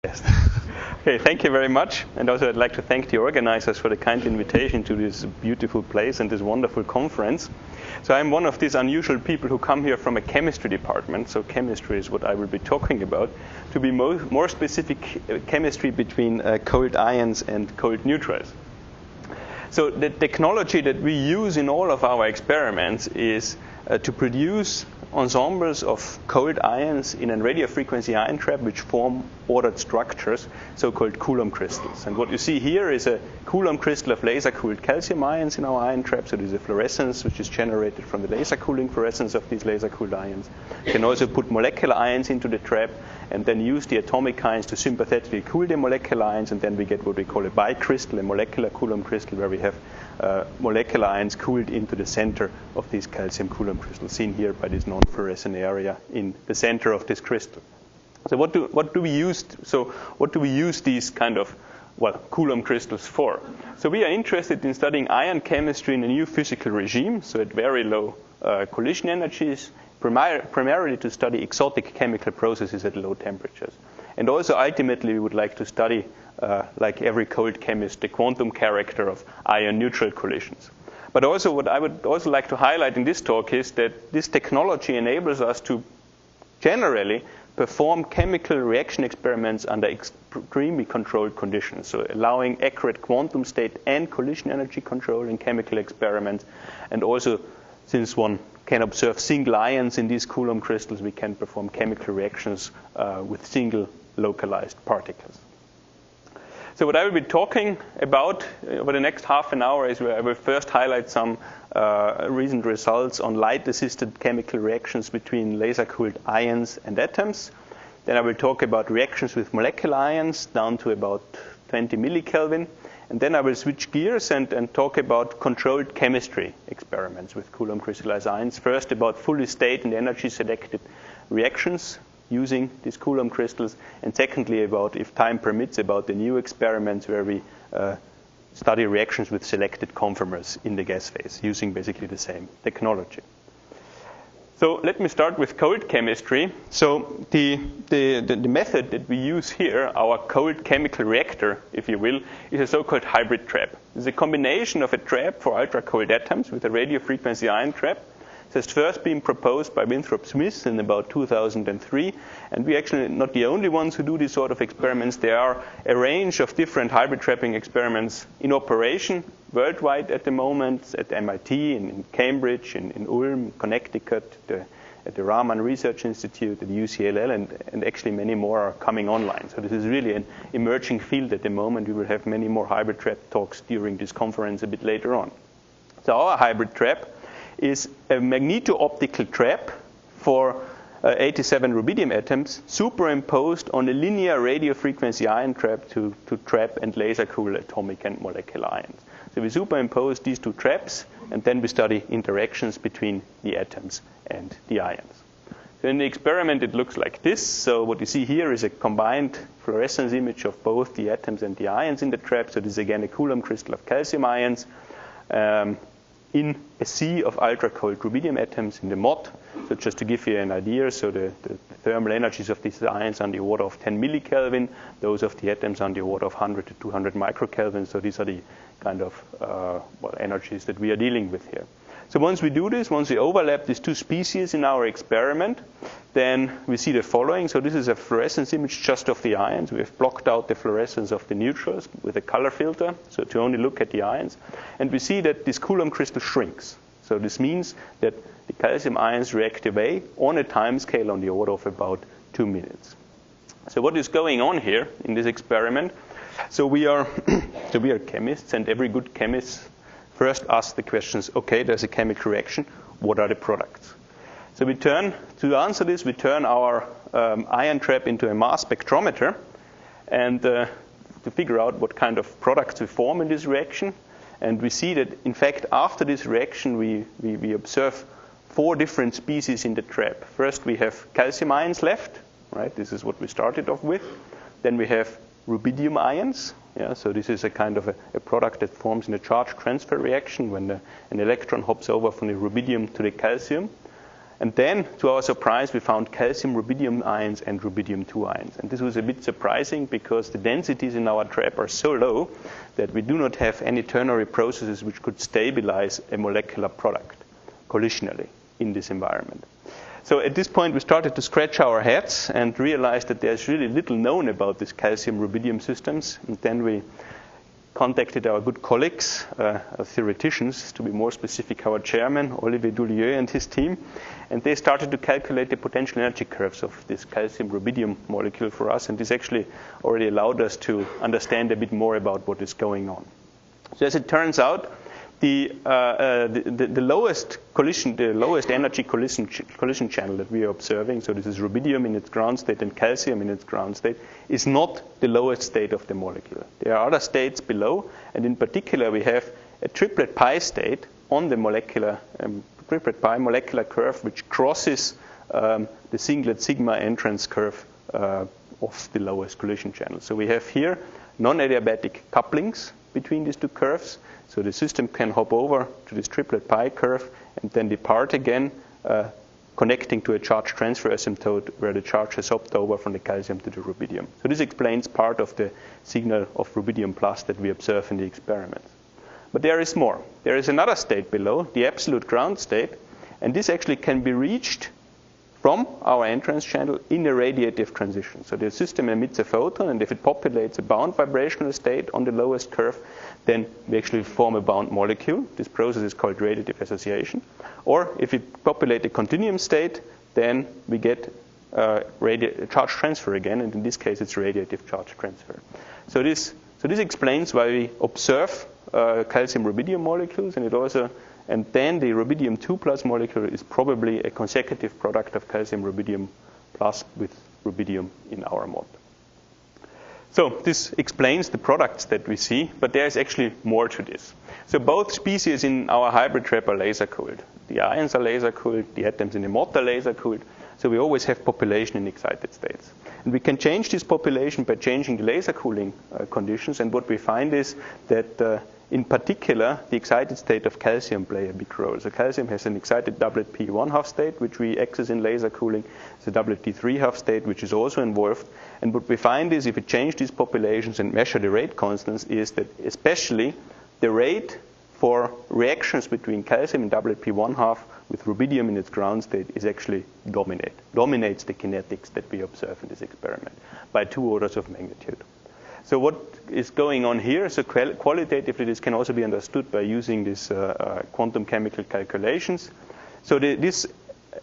Yes. Okay, thank you very much. And also I'd like to thank the organizers for the kind invitation to this beautiful place and this wonderful conference. So I'm one of these unusual people who come here from a chemistry department. So chemistry is what I will be talking about. To be more specific, chemistry between cold ions and cold neutrals. So the technology that we use in all of our experiments is to produce ensembles of cold ions in a radio frequency ion trap which form ordered structures, so-called Coulomb crystals. And what you see here is a Coulomb crystal of laser-cooled calcium ions in our ion trap. So there's a fluorescence which is generated from the laser cooling fluorescence of these laser-cooled ions. You can also put molecular ions into the trap and then use the atomic ions to sympathetically cool the molecular ions, and then we get what we call a bicrystal, a molecular Coulomb crystal, where we have molecular ions cooled into the center of these calcium Coulomb crystals, seen here by this non-fluorescent area in the center of this crystal. So what do we use? So what do we use these kind of Coulomb crystals for? So we are interested in studying ion chemistry in a new physical regime, so at very low collision energies, primarily to study exotic chemical processes at low temperatures. And also ultimately we would like to study, like every cold chemist, the quantum character of ion-neutral collisions. But also what I would also like to highlight in this talk is that this technology enables us to generally perform chemical reaction experiments under extremely controlled conditions, so allowing accurate quantum state and collision energy control in chemical experiments. And also, since one can observe single ions in these Coulomb crystals, we can perform chemical reactions with single localized particles. So what I will be talking about over the next half an hour is where I will first highlight some recent results on light-assisted chemical reactions between laser-cooled ions and atoms. Then I will talk about reactions with molecular ions down to about 20 millikelvin. And then I will switch gears and talk about controlled chemistry experiments with Coulomb crystallized ions. First about fully state and energy selected reactions using these Coulomb crystals. And secondly, about, if time permits, about the new experiments where we study reactions with selected conformers in the gas phase using basically the same technology. So let me start with cold chemistry. So the method that we use here, our cold chemical reactor, if you will, is a so-called hybrid trap. It's a combination of a trap for ultra-cold atoms with a radio frequency ion trap. It has first been proposed by Winthrop Smith in about 2003. And we're actually not the only ones who do these sort of experiments. There are a range of different hybrid trapping experiments in operation worldwide at the moment, at MIT, in Cambridge, in Ulm, Connecticut, at the Raman Research Institute, at UCLA, and actually many more are coming online. So this is really an emerging field at the moment. We will have many more hybrid trap talks during this conference a bit later on. So our hybrid trap is a magneto-optical trap for 87 rubidium atoms superimposed on a linear radio frequency ion trap to trap and laser cool atomic and molecular ions. So we superimpose these two traps, and then we study interactions between the atoms and the ions. So in the experiment, it looks like this. So what you see here is a combined fluorescence image of both the atoms and the ions in the trap. So this is again a Coulomb crystal of calcium ions in a sea of ultra-cold rubidium atoms in the MOT. So just to give you an idea, so the thermal energies of these ions are on the order of 10 millikelvin. Those of the atoms are on the order of 100 to 200 microkelvin. So these are the kind of energies that we are dealing with here. So once we do this, once we overlap these two species in our experiment, then we see the following. So this is a fluorescence image just of the ions. We have blocked out the fluorescence of the neutrals with a color filter, so to only look at the ions. And we see that this Coulomb crystal shrinks. So this means that the calcium ions react away on a time scale on the order of about 2 minutes. So what is going on here in this experiment? So we are chemists, and every good chemist first asks the questions, okay, there's a chemical reaction, what are the products? So to answer this, we turn our ion trap into a mass spectrometer and to figure out what kind of products we form in this reaction. And we see that, in fact, after this reaction, we observe 4 different species in the trap. First, we have calcium ions left, right? This is what we started off with. Then we have rubidium ions. Yeah, so this is a kind of a product that forms in a charge transfer reaction when an electron hops over from the rubidium to the calcium. And then, to our surprise, we found calcium rubidium ions and rubidium-2 ions. And this was a bit surprising because the densities in our trap are so low that we do not have any ternary processes which could stabilize a molecular product collisionally in this environment. So at this point, we started to scratch our heads and realized that there's really little known about these calcium rubidium systems. And then we contacted our good colleagues, theoreticians, to be more specific, our chairman, Olivier Doulieu, and his team. And they started to calculate the potential energy curves of this calcium rubidium molecule for us. And this actually already allowed us to understand a bit more about what is going on. So as it turns out, the lowest energy collision channel that we are observing, so this is rubidium in its ground state and calcium in its ground state, is not the lowest state of the molecule. There are other states below, and in particular we have a triplet pi state on the molecular triplet pi molecular curve which crosses the singlet sigma entrance curve of the lowest collision channel. So we have here non-adiabatic couplings between these two curves. So the system can hop over to this triplet pi curve and then depart again, connecting to a charge transfer asymptote where the charge has hopped over from the calcium to the rubidium. So this explains part of the signal of rubidium plus that we observe in the experiments. But there is more. There is another state below, the absolute ground state, and this actually can be reached from our entrance channel in a radiative transition. So the system emits a photon, and if it populates a bound vibrational state on the lowest curve, then we actually form a bound molecule. This process is called radiative association. Or if we populate a continuum state, then we get charge transfer again, and in this case it's radiative charge transfer. So this explains why we observe calcium rubidium molecules, and then the rubidium-2 plus molecule is probably a consecutive product of calcium rubidium plus with rubidium in our mod. So this explains the products that we see, but there is actually more to this. So both species in our hybrid trap are laser cooled. The ions are laser cooled, the atoms in the mod are laser cooled. So we always have population in excited states. And we can change this population by changing the laser cooling conditions. And what we find is that in particular, the excited state of calcium play a big role. So calcium has an excited doublet P1 half state, which we access in laser cooling. It's a doublet T3 half state, which is also involved. And what we find is if we change these populations and measure the rate constants, is that especially the rate for reactions between calcium and doublet P1 half with rubidium in its ground state is actually dominates the kinetics that we observe in this experiment by 2 orders of magnitude. So what is going on here? So qualitatively, this can also be understood by using these quantum chemical calculations. So this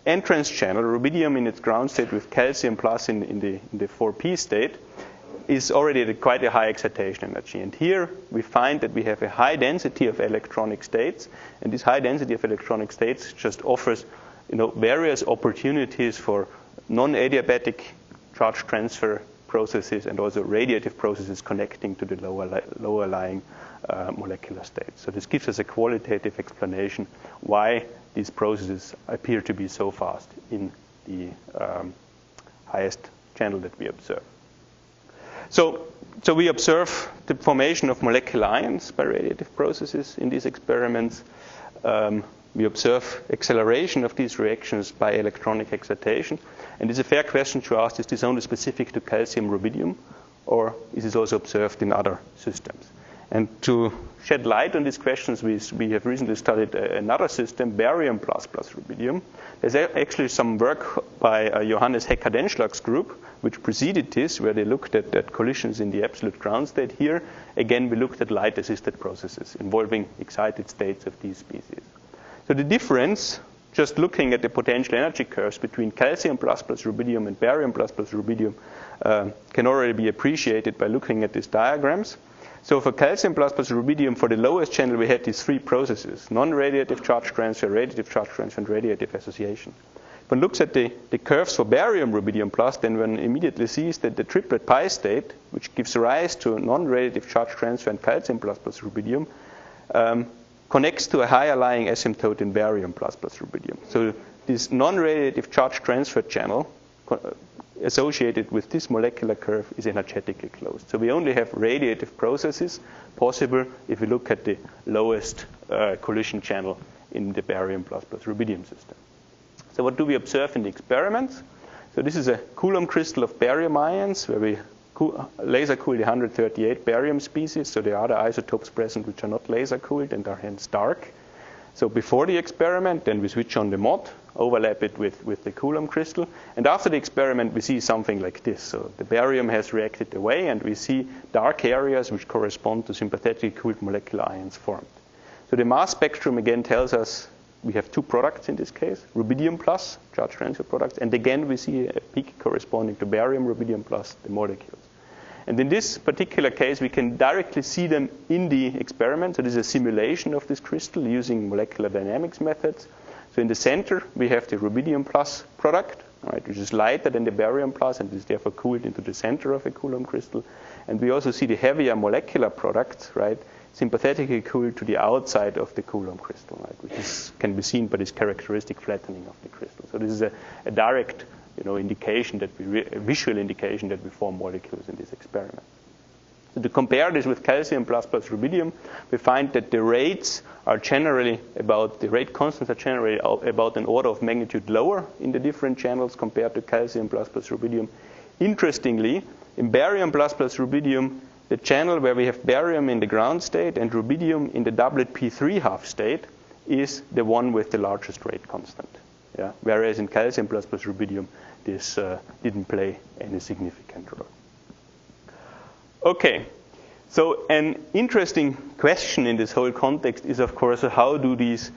entrance channel, rubidium in its ground state with calcium plus in the 4p state, is already at quite a high excitation energy. And here we find that we have a high density of electronic states, and this high density of electronic states just offers various opportunities for non-adiabatic charge transfer processes and also radiative processes connecting to the lower lying molecular states. So this gives us a qualitative explanation why these processes appear to be so fast in the highest channel that we observe. So we observe the formation of molecular ions by radiative processes in these experiments. We observe acceleration of these reactions by electronic excitation. And it's a fair question to ask, is this only specific to calcium rubidium, or is this also observed in other systems? And to shed light on these questions, we have recently studied another system, barium plus rubidium. There's actually some work by Johannes Hecker-Denschlag's group, which preceded this, where they looked at collisions in the absolute ground state. Here, again, we looked at light-assisted processes involving excited states of these species. So the difference, just looking at the potential energy curves between calcium plus rubidium and barium plus rubidium, can already be appreciated by looking at these diagrams. So for calcium plus rubidium, for the lowest channel, we had these 3 processes: non-radiative charge transfer, radiative charge transfer, and radiative association. If one looks at the curves for barium rubidium plus, then one immediately sees that the triplet pi state, which gives rise to non-radiative charge transfer and calcium plus rubidium, connects to a higher lying asymptote in barium plus rubidium. So this non-radiative charge transfer channel associated with this molecular curve is energetically closed. So we only have radiative processes possible if we look at the lowest collision channel in the barium plus rubidium system. So what do we observe in the experiments? So this is a Coulomb crystal of barium ions where we laser cool the 138 barium species. So there are other isotopes present which are not laser cooled and are hence dark. So before the experiment, then we switch on the mod, overlap it with the Coulomb crystal. And after the experiment, we see something like this. So the barium has reacted away, and we see dark areas which correspond to sympathetically cooled molecular ions formed. So the mass spectrum again tells us we have two products in this case, rubidium plus, charge transfer products. And again, we see a peak corresponding to barium, rubidium plus, the molecules. And in this particular case, we can directly see them in the experiment. So this is a simulation of this crystal using molecular dynamics methods. So in the center, we have the rubidium plus product, right, which is lighter than the barium plus and is therefore cooled into the center of a Coulomb crystal. And we also see the heavier molecular product, right, sympathetically cooled to the outside of the Coulomb crystal, right, which can be seen by this characteristic flattening of the crystal. So this is a direct indication that a visual indication that we form molecules in this experiment. So to compare this with calcium plus rubidium, we find that the rates are generally the rate constants are generally about an order of magnitude lower in the different channels compared to calcium plus rubidium. Interestingly, in barium plus rubidium, the channel where we have barium in the ground state and rubidium in the doublet P3 half state is the one with the largest rate constant. Yeah? Whereas in calcium plus rubidium, this didn't play any significant role. Okay, so an interesting question in this whole context is, of course, how do these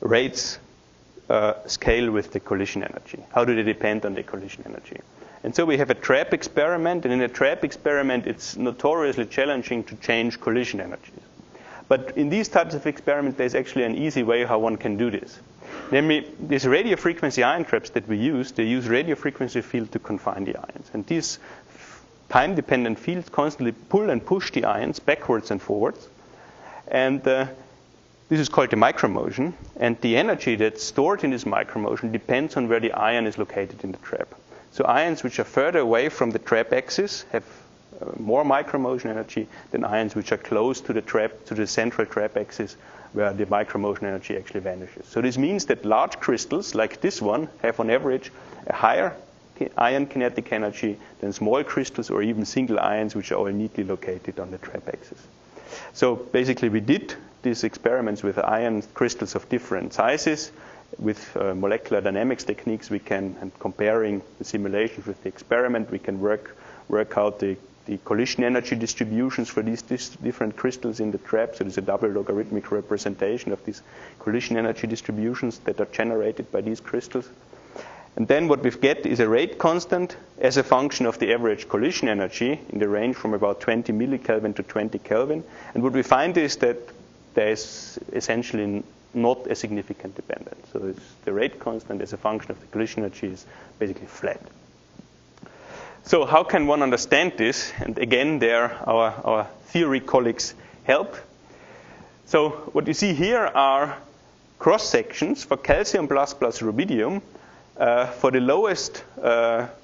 rates scale with the collision energy? How do they depend on the collision energy? And so we have a trap experiment, and in a trap experiment, it's notoriously challenging to change collision energies. But in these types of experiments, there's actually an easy way how one can do this. Namely, these radio frequency ion traps that we use, they use radio frequency field to confine the ions. And these time-dependent fields constantly pull and push the ions backwards and forwards. And this is called the micromotion. And the energy that's stored in this micromotion depends on where the ion is located in the trap. So ions which are further away from the trap axis have more micromotion energy than ions which are close to the central trap axis, where the micromotion energy actually vanishes. So this means that large crystals like this one have on average a higher ion kinetic energy than small crystals or even single ions which are all neatly located on the trap axis. So basically we did these experiments with ion crystals of different sizes. With molecular dynamics techniques, we can, and comparing the simulations with the experiment, we can work out the collision energy distributions for these different crystals in the trap. So there's a double logarithmic representation of these collision energy distributions that are generated by these crystals. And then what we get is a rate constant as a function of the average collision energy in the range from about 20 millikelvin to 20 Kelvin. And what we find is that there is essentially not a significant dependence. So the rate constant as a function of the collision energy is basically flat. So how can one understand this? And again, there our theory colleagues help. So what you see here are cross-sections for calcium plus rubidium for the lowest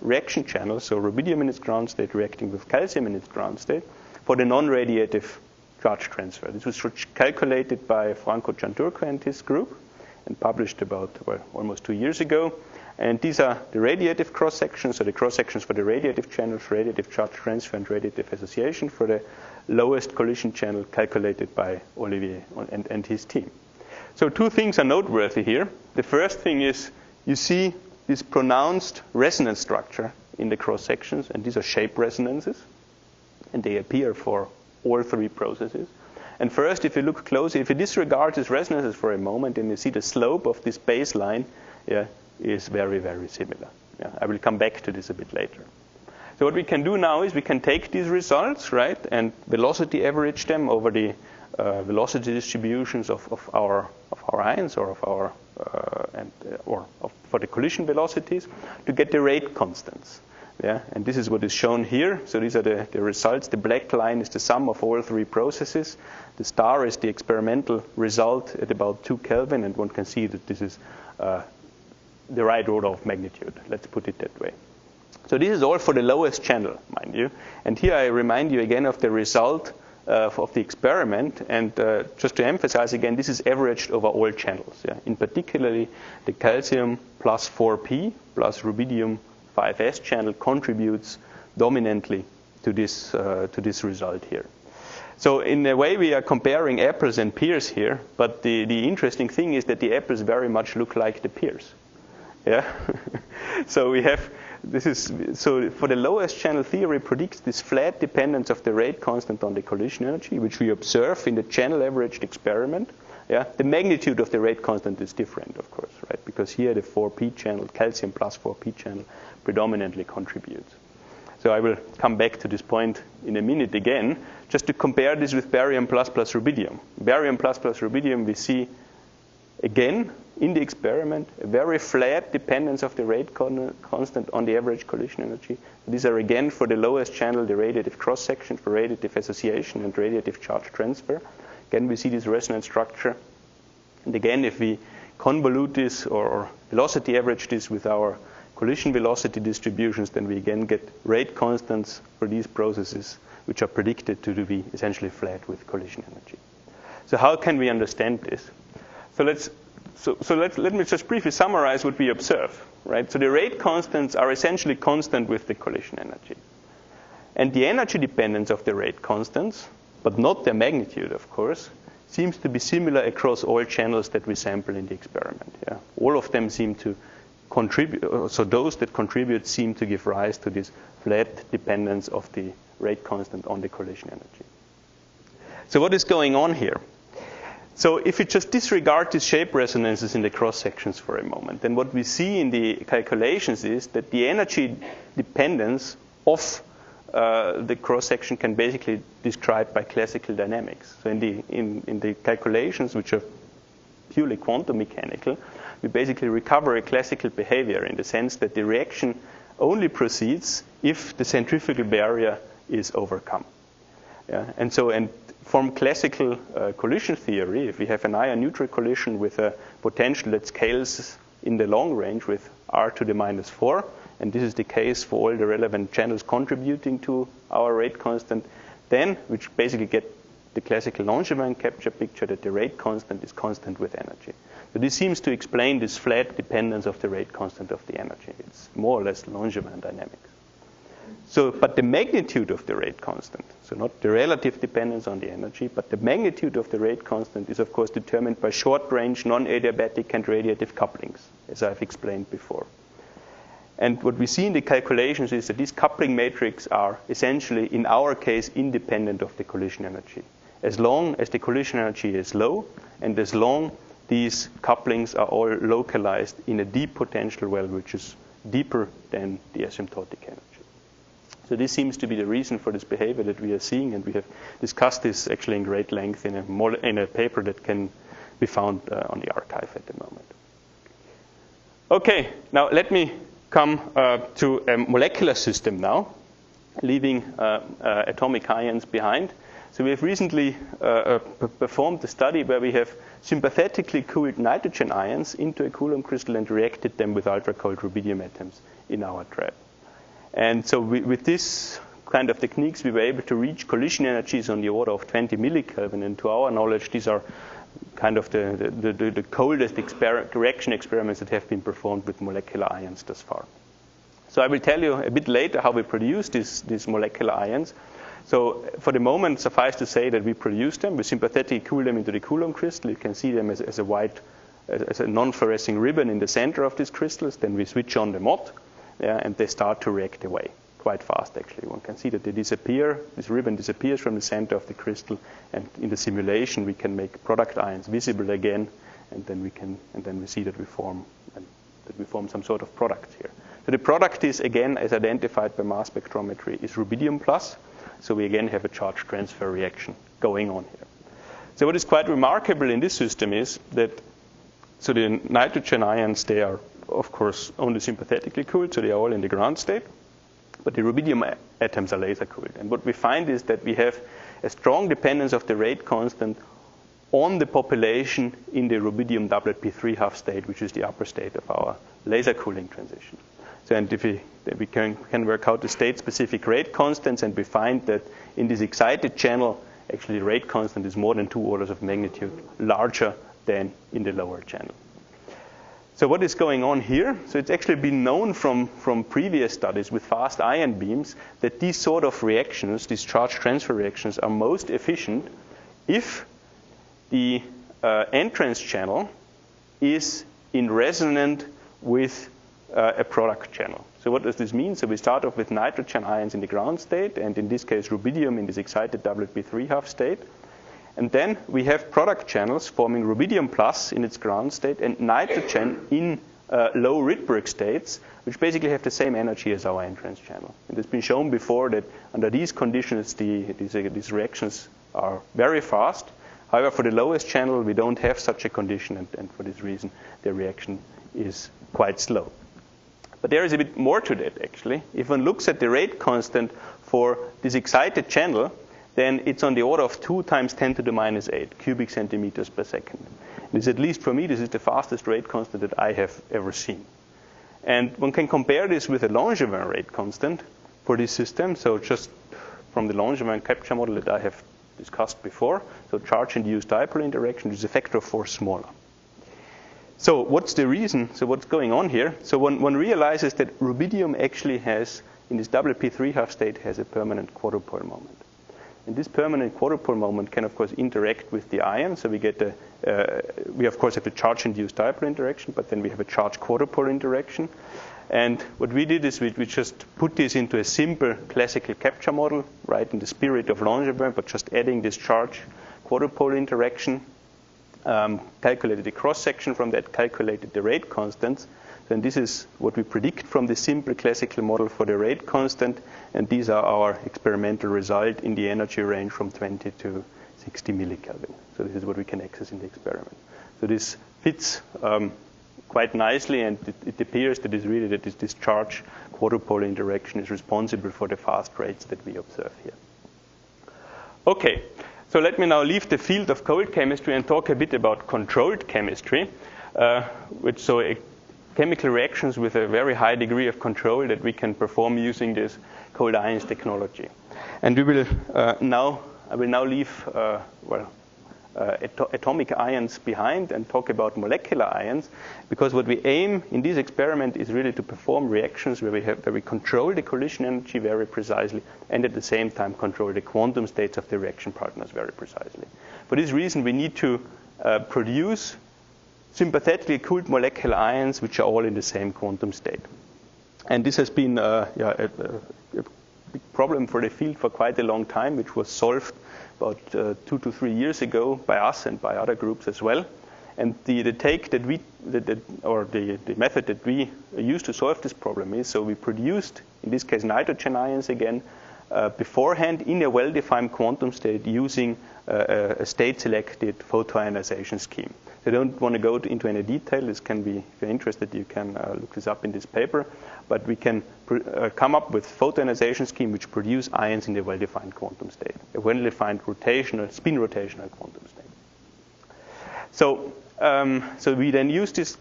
reaction channel, so rubidium in its ground state reacting with calcium in its ground state, for the non-radiative charge transfer. This was calculated by Franco Cianturco and his group and published about almost 2 years ago. And these are the radiative cross-sections, so the cross-sections for the radiative channels, radiative charge transfer, and radiative association for the lowest collision channel calculated by Olivier and his team. So two things are noteworthy here. The first thing is you see this pronounced resonance structure in the cross-sections, and these are shape resonances, and they appear for all three processes. And first, if you look closely, if you disregard these resonances for a moment, and you see the slope of this baseline is very, very similar. Yeah, I will come back to this a bit later. So what we can do now is we can take these results, right, and velocity average them over the velocity distributions of our ions or of our for the collision velocities to get the rate constants. Yeah, and this is what is shown here. So these are the results. The black line is the sum of all three processes. The star is the experimental result at about 2 Kelvin, and one can see that this is the right order of magnitude. Let's put it that way. So this is all for the lowest channel, mind you. And here I remind you again of the result of the experiment. And just to emphasize again, this is averaged over all channels. Yeah? In particularly, the calcium plus 4p plus rubidium 5s channel contributes dominantly to this result here. So in a way, we are comparing apples and pears here, but the interesting thing is that the apples very much look like the pears. Yeah. So we have so for the lowest channel theory predicts this flat dependence of the rate constant on the collision energy, which we observe in the channel averaged experiment. Yeah. The magnitude of the rate constant is different, of course, right? Because here the 4p channel, calcium plus 4p channel, predominantly contributes. So I will come back to this point in a minute again, just to compare this with barium plus rubidium. Barium plus rubidium, we see again in the experiment a very flat dependence of the rate constant on the average collision energy. These are again for the lowest channel, the radiative cross section, for radiative association and radiative charge transfer. Again, we see this resonance structure. And again, if we convolute this or velocity average this with our collision velocity distributions, then we again get rate constants for these processes, which are predicted to be essentially flat with collision energy. So how can we understand this? So let me just briefly summarize what we observe, right? So the rate constants are essentially constant with the collision energy. And the energy dependence of the rate constants, but not their magnitude, of course, seems to be similar across all channels that we sample in the experiment. Yeah? All of them seem to contribute, so those that contribute seem to give rise to this flat dependence of the rate constant on the collision energy. So what is going on here? So if you just disregard these shape resonances in the cross sections for a moment, then what we see in the calculations is that the energy dependence of the cross section can basically be described by classical dynamics. So in the calculations, which are purely quantum mechanical, we basically recover a classical behavior in the sense that the reaction only proceeds if the centrifugal barrier is overcome. Yeah? And from classical collision theory, if we have an ion-neutral collision with a potential that scales in the long range with r to the minus 4, and this is the case for all the relevant channels contributing to our rate constant, then which basically get the classical Langevin capture picture that the rate constant is constant with energy. So this seems to explain this flat dependence of the rate constant of the energy. It's more or less Langevin dynamics. So, but the magnitude of the rate constant, so not the relative dependence on the energy, but the magnitude of the rate constant is of course determined by short-range, non-adiabatic and radiative couplings, as I've explained before. And what we see in the calculations is that these coupling matrix are essentially, in our case, independent of the collision energy. As long as the collision energy is low, and as long these couplings are all localized in a deep potential well, which is deeper than the asymptotic energy. So this seems to be the reason for this behavior that we are seeing, and we have discussed this actually in great length in a paper that can be found on the archive at the moment. Okay, now let me come to a molecular system now, leaving atomic ions behind. So we have recently performed a study where we have sympathetically cooled nitrogen ions into a Coulomb crystal and reacted them with ultra-cold rubidium atoms in our trap. And so with this kind of techniques, we were able to reach collision energies on the order of 20 millikelvin. And to our knowledge, these are kind of the coldest reaction experiments that have been performed with molecular ions thus far. So I will tell you a bit later how we produce these molecular ions. So for the moment, suffice to say that we produce them. We sympathetically cool them into the Coulomb crystal. You can see them as a non-fluorescing ribbon in the center of these crystals. Then we switch on the MOT, and they start to react away quite fast, actually. One can see that they disappear. This ribbon disappears from the center of the crystal, and in the simulation, we can make product ions visible again, and then we see that we form some sort of product here. So the product is, again, as identified by mass spectrometry, is rubidium plus. So we again have a charge transfer reaction going on here. So what is quite remarkable in this system is that, so the nitrogen ions, they are, of course, only sympathetically cooled, so they are all in the ground state. But the rubidium atoms are laser cooled. And what we find is that we have a strong dependence of the rate constant on the population in the rubidium doublet P3 half state, which is the upper state of our laser cooling transition. So, and if we can work out the state-specific rate constants, and we find that in this excited channel, actually the rate constant is more than 2 orders of magnitude larger than in the lower channel. So what is going on here? So it's actually been known from previous studies with fast ion beams that these sort of reactions, these charge transfer reactions, are most efficient if the entrance channel is in resonance with a product channel. So what does this mean? So we start off with nitrogen ions in the ground state, and in this case rubidium in this excited WB3 state. And then we have product channels forming rubidium plus in its ground state and nitrogen in low Rydberg states, which basically have the same energy as our entrance channel. It has been shown before that under these conditions, these reactions are very fast. However, for the lowest channel, we don't have such a condition, and for this reason, the reaction is quite slow. But there is a bit more to that, actually. If one looks at the rate constant for this excited channel, then it's on the order of 2 times 10 to the minus 8 cubic centimeters per second. This, at least for me, this is the fastest rate constant that I have ever seen. And one can compare this with a Langevin rate constant for this system. So just from the Langevin capture model that I have discussed before, so charge-induced dipole interaction is a factor of 4 smaller. So what's the reason? So what's going on here? So one realizes that rubidium actually has, in this WP3 state, has a permanent quadrupole moment. And this permanent quadrupole moment can, of course, interact with the ion. So we get we of course have a charge-induced dipole interaction, but then we have a charge quadrupole interaction. And what we did is we just put this into a simple classical capture model, right, in the spirit of Langevin, but just adding this charge quadrupole interaction, calculated the cross-section from that, calculated the rate constants. Then this is what we predict from the simple classical model for the rate constant, and these are our experimental result in the energy range from 20 to 60 millikelvin. So this is what we can access in the experiment. So this fits quite nicely, and it appears that it's really that this charge quadrupole interaction is responsible for the fast rates that we observe here. Okay, so let me now leave the field of cold chemistry and talk a bit about controlled chemistry, chemical reactions with a very high degree of control that we can perform using this cold ions technology. And we will I will now leave atomic ions behind and talk about molecular ions, because what we aim in this experiment is really to perform reactions where we control the collision energy very precisely and at the same time control the quantum states of the reaction partners very precisely. For this reason, we need to produce sympathetically cooled molecular ions which are all in the same quantum state. And this has been a big problem for the field for quite a long time, which was solved about 2 to 3 years ago by us and by other groups as well. And the method that we used to solve this problem is, so we produced, in this case, nitrogen ions again, beforehand in a well-defined quantum state using a state-selected photoionization scheme. I don't want to go into any detail. This can be, if you're interested, you can look this up in this paper. But we can come up with photoionization scheme which produce ions in the well-defined quantum state, a well-defined spin rotational quantum state. So we then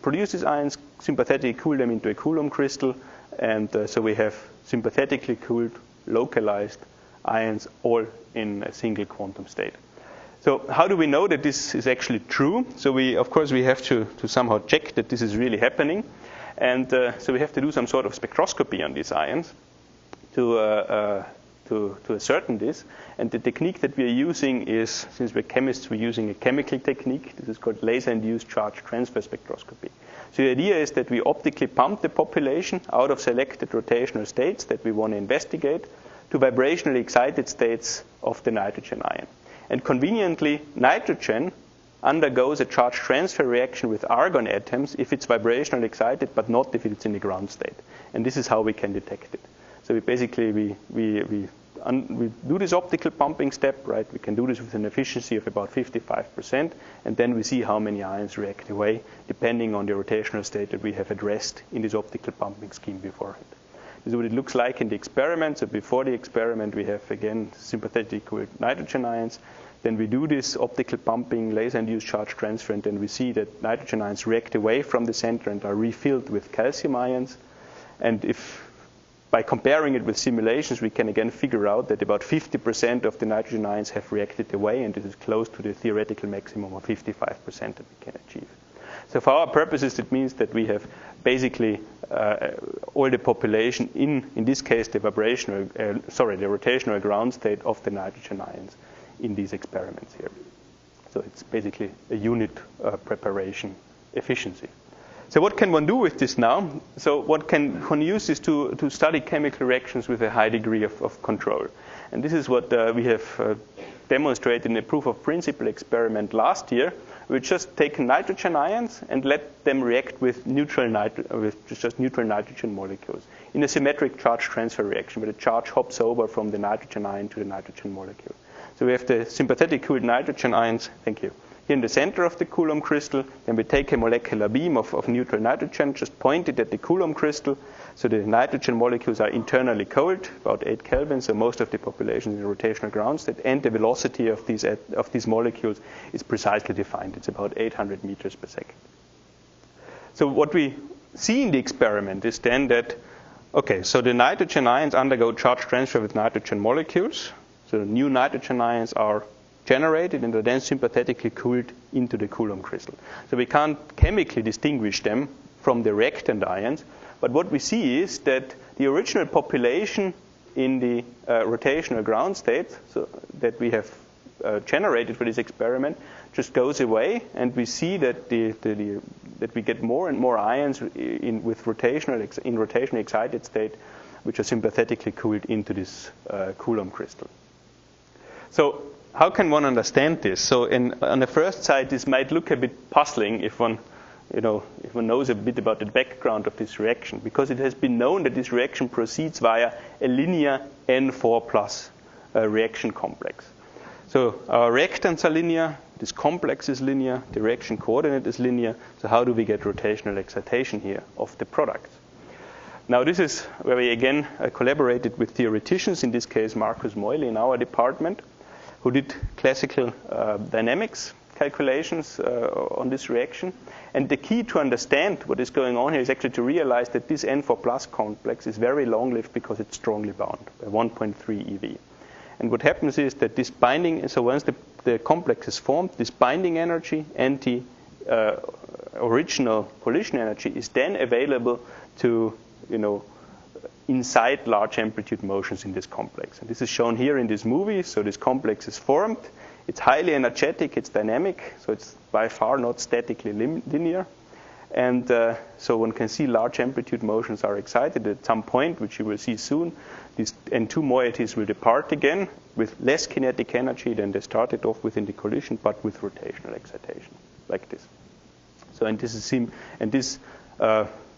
produce these ions, sympathetically cool them into a Coulomb crystal, and so we have sympathetically cooled, localized ions all in a single quantum state. So how do we know that this is actually true? So of course we have to somehow check that this is really happening. And so we have to do some sort of spectroscopy on these ions to ascertain this. And the technique that we are using is, since we're chemists, we're using a chemical technique. This is called laser-induced charge transfer spectroscopy. So the idea is that we optically pump the population out of selected rotational states that we want to investigate to vibrationally excited states of the nitrogen ion. And conveniently, nitrogen undergoes a charge transfer reaction with argon atoms if it's vibrationally excited, but not if it's in the ground state. And this is how we can detect it. So we do this optical pumping step, right? We can do this with an efficiency of about 55%, and then we see how many ions react away, depending on the rotational state that we have addressed in this optical pumping scheme beforehand. This is what it looks like in the experiment. So before the experiment, we have, again, sympathetically cooled nitrogen ions. Then we do this optical pumping, laser-induced charge transfer, and then we see that nitrogen ions react away from the center and are refilled with calcium ions. And if by comparing it with simulations, we can again figure out that about 50% of the nitrogen ions have reacted away, and this is close to the theoretical maximum of 55% that we can achieve. So for our purposes, it means that we have basically all the population in this case, the rotational ground state of the nitrogen ions in these experiments here. So it's basically a unit preparation efficiency. So what can one do with this now? So one can use this to study chemical reactions with a high degree of control. And this is what we have demonstrated in a proof of principle experiment last year. We just take nitrogen ions and let them react with just neutral nitrogen molecules in a symmetric charge transfer reaction, where the charge hops over from the nitrogen ion to the nitrogen molecule. So we have the sympathetic cooled nitrogen ions, thank you, here in the center of the Coulomb crystal. Then we take a molecular beam of neutral nitrogen, just point it at the Coulomb crystal. So the nitrogen molecules are internally cold, about 8 Kelvin, so most of the population is in rotational ground state, and the velocity of these molecules is precisely defined. It's about 800 meters per second. So what we see in the experiment is then that, okay, so the nitrogen ions undergo charge transfer with nitrogen molecules. So new nitrogen ions are generated and are then sympathetically cooled into the Coulomb crystal. So we can't chemically distinguish them from the reactant ions, but what we see is that the original population in the rotational ground state, so that we have generated for this experiment, just goes away, and we see that that we get more and more ions in rotationally excited state, which are sympathetically cooled into this Coulomb crystal. So how can one understand this? So on the first side, this might look a bit puzzling if one knows a bit about the background of this reaction, because it has been known that this reaction proceeds via a linear N4+ reaction complex. So our reactants are linear, this complex is linear, the reaction coordinate is linear. So how do we get rotational excitation here of the product? Now this is where we again collaborated with theoreticians, in this case Markus Meuli in our department, who did classical dynamics calculations on this reaction. And the key to understand what is going on here is actually to realize that this N4+ complex is very long-lived because it's strongly bound by 1.3 eV. And what happens is that this binding, so once the complex is formed, this binding energy and the original collision energy is then available to, incite large amplitude motions in this complex. And this is shown here in this movie. So this complex is formed. It's highly energetic. It's dynamic. So it's by far not statically linear. And so one can see large amplitude motions are excited at some point, which you will see soon. These N2 moieties will depart again with less kinetic energy than they started off with in the collision, but with rotational excitation, like this. So this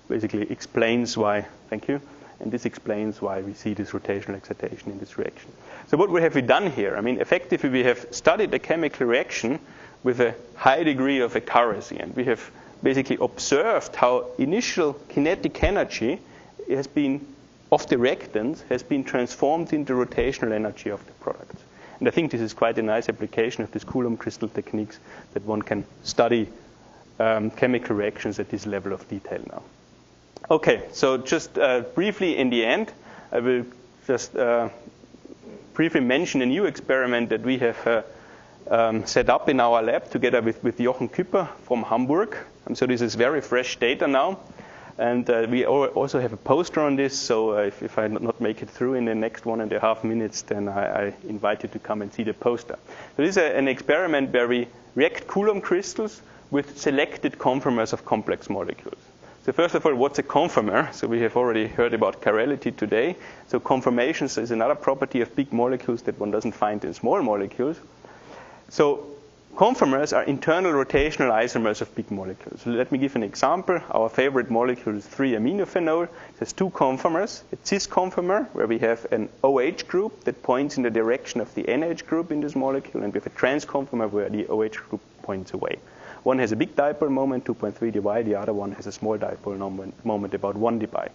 basically explains why, thank you, and this explains why we see this rotational excitation in this reaction. So what have we done here? I mean, effectively, we have studied a chemical reaction with a high degree of accuracy, and we have basically observed how initial kinetic energy has been, of the reactants, has been transformed into rotational energy of the product. And I think this is quite a nice application of this Coulomb crystal techniques, that one can study chemical reactions at this level of detail now. Okay, so just briefly in the end, I will just briefly mention a new experiment that we have set up in our lab together with Jochen Küpper from Hamburg. And so this is very fresh data now. And we also have a poster on this, so if I not make it through in the next 1.5 minutes, then I invite you to come and see the poster. So this is an experiment where we react Coulomb crystals with selected conformers of complex molecules. So first of all, what's a conformer? So we have already heard about chirality today. So conformations is another property of big molecules that one doesn't find in small molecules. So conformers are internal rotational isomers of big molecules. So let me give an example. Our favorite molecule is 3-aminophenol. It has two conformers. A cis conformer, where we have an OH group that points in the direction of the NH group in this molecule, and we have a trans conformer where the OH group points away. One has a big dipole moment, 2.3 dBi. The other one has a small dipole moment, about 1 dBi.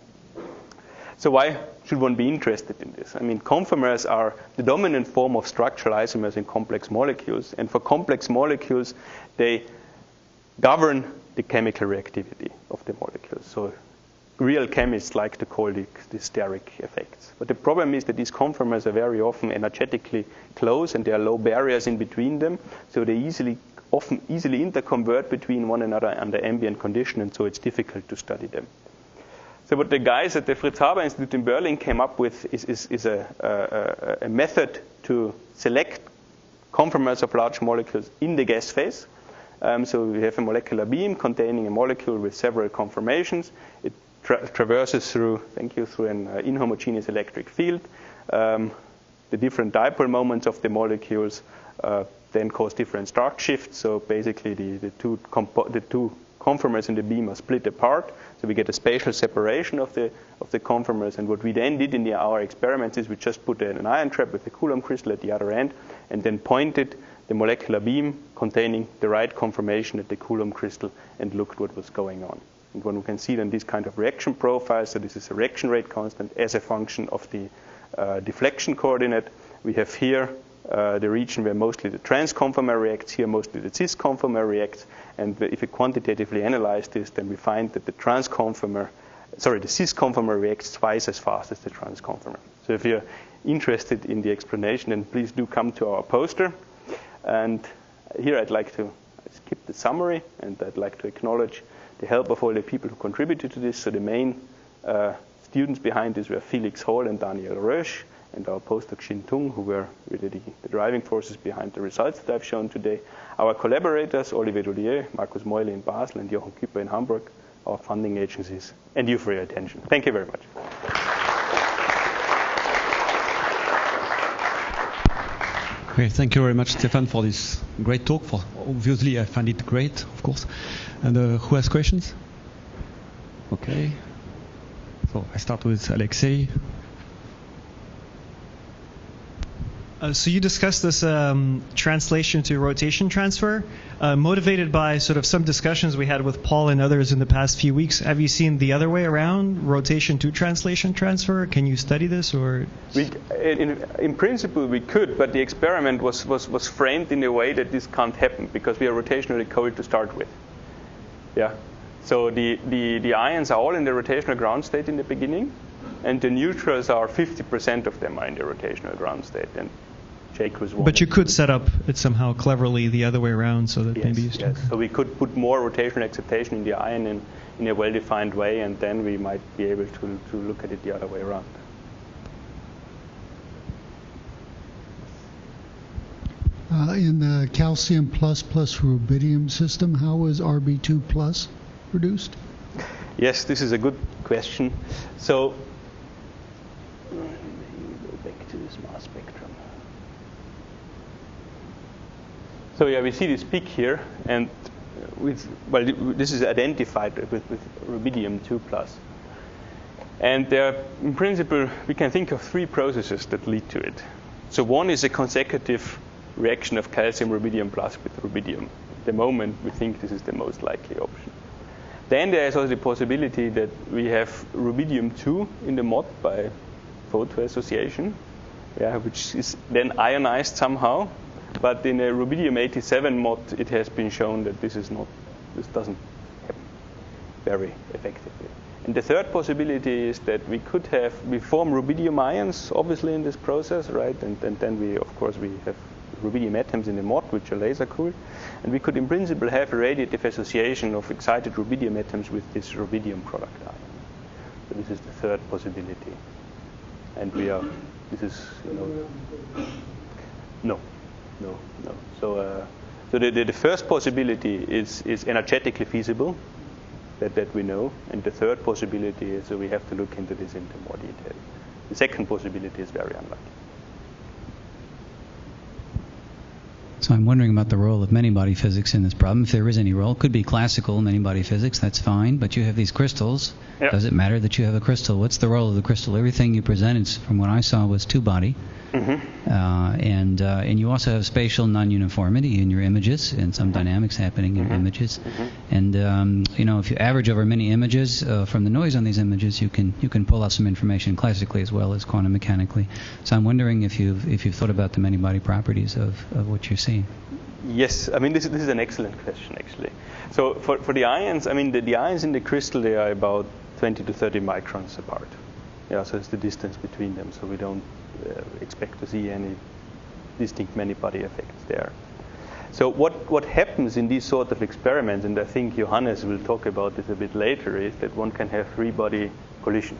So why should one be interested in this? I mean, conformers are the dominant form of structural isomers in complex molecules. And for complex molecules, they govern the chemical reactivity of the molecules. So real chemists like to call the steric effects. But the problem is that these conformers are very often energetically close, and there are low barriers in between them, so they often easily interconvert between one another under ambient condition, and so it's difficult to study them. So what the guys at the Fritz Haber Institute in Berlin came up with is a method to select conformers of large molecules in the gas phase. So we have a molecular beam containing a molecule with several conformations. It traverses through an inhomogeneous electric field. The different dipole moments of the molecules then cause different stark shifts. So basically the two conformers in the beam are split apart. So we get a spatial separation of the conformers. And what we then did in our experiments is we just put an ion trap with a Coulomb crystal at the other end, and then pointed the molecular beam containing the right conformation at the Coulomb crystal and looked what was going on. And when we can see then this kind of reaction profile, so this is a reaction rate constant as a function of the deflection coordinate. We have here the region where mostly the trans conformer reacts, here mostly the cis conformer reacts. And if we quantitatively analyze this, then we find that the cis conformer reacts twice as fast as the trans conformer. So if you're interested in the explanation, then please do come to our poster. And here I'd like to skip the summary, and I'd like to acknowledge the help of all the people who contributed to this. So the main students behind this were Felix Hall and Daniel Rösch, and our postdoc Xin Tung, who were really the driving forces behind the results that I've shown today. Our collaborators, Olivier Doulier, Markus Meule in Basel, and Jochen Küpper in Hamburg, our funding agencies, and you for your attention. Thank you very much. Okay, thank you very much, Stefan, for this great talk. Obviously, I find it great, of course. And who has questions? Okay. So I start with Alexei. So you discussed this translation to rotation transfer, motivated by sort of some discussions we had with Paul and others in the past few weeks. Have you seen the other way around, rotation to translation transfer? Can you study this, or? In principle, we could, but the experiment was framed in a way that this can't happen because we are rotationally cold to start with. Yeah. So the ions are all in the rotational ground state in the beginning, and the neutrals are 50% of them are in the rotational ground state. And Jake was one. But you could set up it somehow cleverly the other way around, so that maybe you yes. So we could put more rotational excitation in the ion in a well-defined way, and then we might be able to look at it the other way around. In the calcium plus rubidium system, how was Rb2 plus produced? Yes, this is a good question. So back to this mass spectrum. So yeah, we see this peak here, and this is identified with rubidium 2 plus. And there, in principle, we can think of three processes that lead to it. So one is a consecutive reaction of calcium rubidium plus with rubidium. At the moment, we think this is the most likely option. Then there is also the possibility that we have rubidium 2 in the mod by photoassociation, which is then ionized somehow. But in a rubidium 87 mod, it has been shown that this doesn't happen very effectively. And the third possibility is that we form rubidium ions, obviously, in this process, right? And then we have rubidium atoms in the mod, which are laser cooled. And we could, in principle, have a radiative association of excited rubidium atoms with this rubidium product ion. So this is the third possibility. And no. So the first possibility is energetically feasible, that we know. And the third possibility is we have to look into this into more detail. The second possibility is very unlikely. So I'm wondering about the role of many-body physics in this problem. If there is any role, it could be classical many-body physics, that's fine, but you have these crystals. Yep. Does it matter that you have a crystal? What's the role of the crystal? Everything you presented, from what I saw, was two-body. Mm-hmm. And you also have spatial non-uniformity in your images, and some dynamics happening in your images. Mm-hmm. And if you average over many images from the noise on these images, you can pull out some information classically as well as quantum mechanically. So I'm wondering if you've thought about the many-body properties of what you're seeing. Yes, I mean this is an excellent question actually. So for the ions, I mean the ions in the crystal, they are about 20 to 30 microns apart. Yeah, so it's the distance between them, so we don't expect to see any distinct many-body effects there. So what happens in these sort of experiments, and I think Johannes will talk about this a bit later, is that one can have three-body collisions.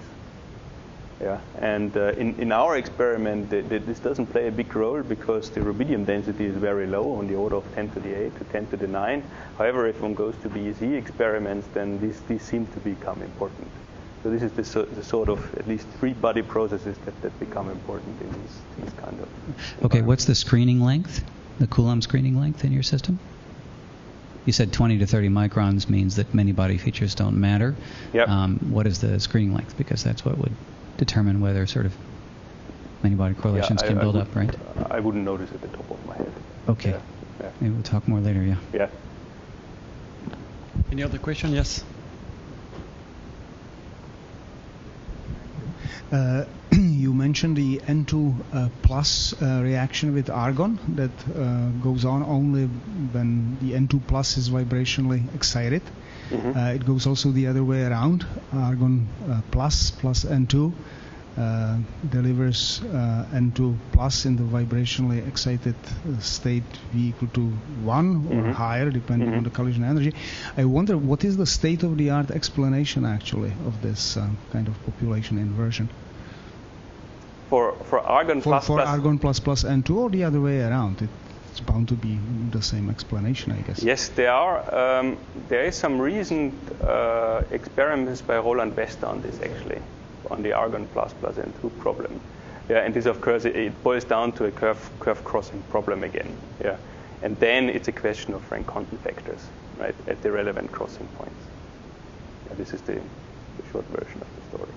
Yeah, and in our experiment, this doesn't play a big role because the rubidium density is very low, on the order of 10 to the 8 to 10 to the 9. However, if one goes to BEZ experiments, then these seem to become important. So this is the sort of at least three-body processes that become important in these kind of. Okay, what's the screening length? The Coulomb screening length in your system? You said 20 to 30 microns means that many body features don't matter. Yep. What is the screening length? Because that's what would determine whether sort of many body correlations can build up, right? I wouldn't notice at the top of my head. Okay. Yeah. Maybe we'll talk more later, yeah. Yeah. Any other question? Yes. You mentioned the N2 plus reaction with argon that goes on only when the N2 plus is vibrationally excited. Mm-hmm. It goes also the other way around. Argon plus N2 delivers N2 plus in the vibrationally excited state V equal to 1 or Mm-hmm. higher, depending on the collision energy. I wonder what is the state-of-the-art explanation actually of this kind of population inversion? For argon plus for argon plus N2 or the other way around? It's bound to be the same explanation, I guess. Yes, there are. There is some recent experiments by Roland Wester on this actually, on the argon plus N2 problem. Yeah, and this of course it boils down to a curve crossing problem again. Yeah, and then it's a question of Frank-Condon factors, right, at the relevant crossing points. Yeah, this is the short version of the story.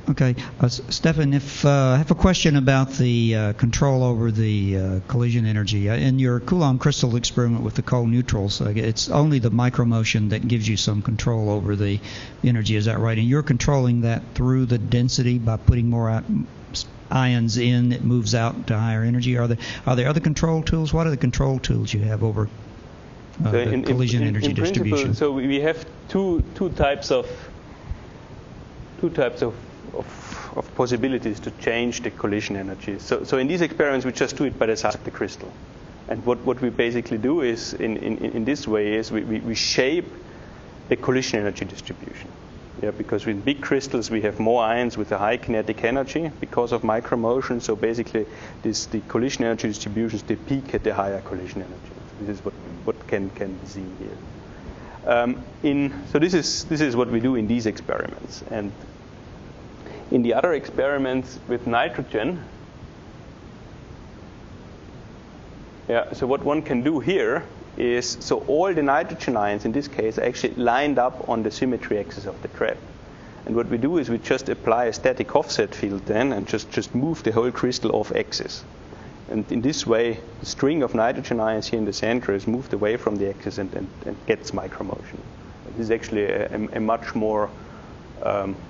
Okay, Stefan, if I have a question about the control over the collision energy. In your Coulomb crystal experiment with the cold neutrals, it's only the micromotion that gives you some control over the energy, is that right? And you're controlling that through the density by putting more ions in, it moves out to higher energy. Are there other control tools? What are the control tools you have over the collision energy distribution? So we have two types of possibilities to change the collision energy. So in these experiments, we just do it by the size of the crystal. And what we basically do is, in this way, is we shape the collision energy distribution. Yeah, because with big crystals, we have more ions with a high kinetic energy because of micromotion. So basically, the collision energy distributions, they peak at the higher collision energy. So this is what can be seen here. So this is what we do in these experiments. And in the other experiments with nitrogen, so what one can do here is, so all the nitrogen ions in this case are actually lined up on the symmetry axis of the trap. And what we do is we just apply a static offset field then and just move the whole crystal off axis. And in this way, the string of nitrogen ions here in the center is moved away from the axis and gets micromotion. This is actually a much more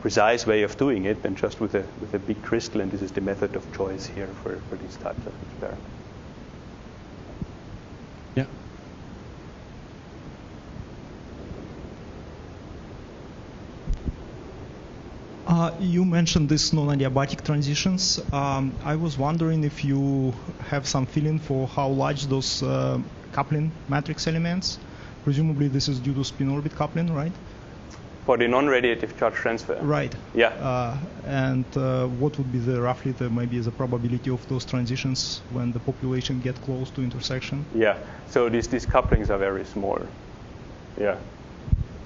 precise way of doing it than just with a big crystal, and this is the method of choice here for these types of experiments. Yeah. You mentioned these non-adiabatic transitions. I was wondering if you have some feeling for how large those coupling matrix elements. Presumably this is due to spin-orbit coupling, right? For the non-radiative charge transfer. Right. Yeah. And what would be roughly maybe the probability of those transitions when the population get close to intersection? Yeah. So these couplings are very small. Yeah.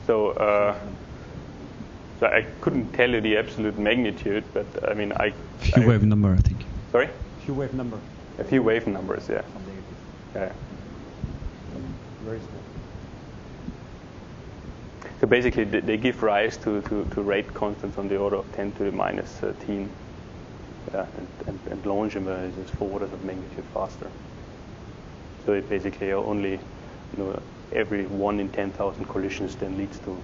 So I couldn't tell you the absolute magnitude, but I mean few wave number, I think. Sorry? Few wave number. A few wave numbers, yeah. Yeah. Very small. So basically, they give rise to rate constants on the order of 10 to the minus 13. Yeah, and Langevin is 4 orders of magnitude faster. So it basically only, every 1 in 10,000 collisions then leads to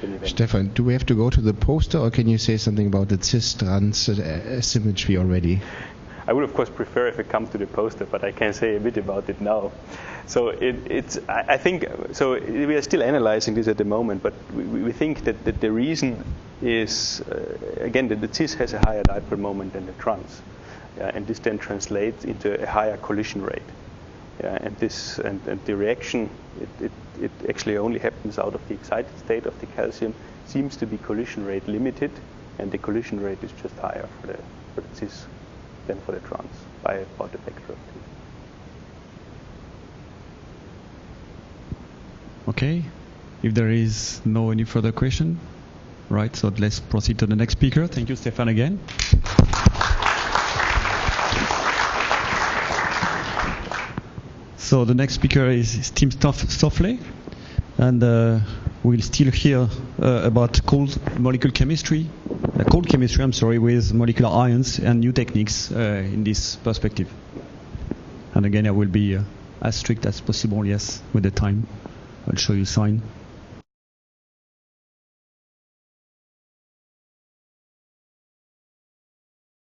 an event. Stefan, do we have to go to the poster, or can you say something about the cis-trans symmetry already? I would of course prefer if it comes to the poster, but I can say a bit about it now. So I think so. We are still analyzing this at the moment, but we think that the reason is again that the cis has a higher dipole moment than the trans, and this then translates into a higher collision rate. And this and the reaction it actually only happens out of the excited state of the calcium, seems to be collision rate limited, and the collision rate is just higher for the cis than for the trans by about a factor of 2. Okay, if there is no any further question, right, so let's proceed to the next speaker. Thank you, Stefan, again. So the next speaker is Tim Stoffley, and we'll still hear about cold chemistry, with molecular ions and new techniques in this perspective. And again, I will be as strict as possible, yes, with the time. I'll show you sign.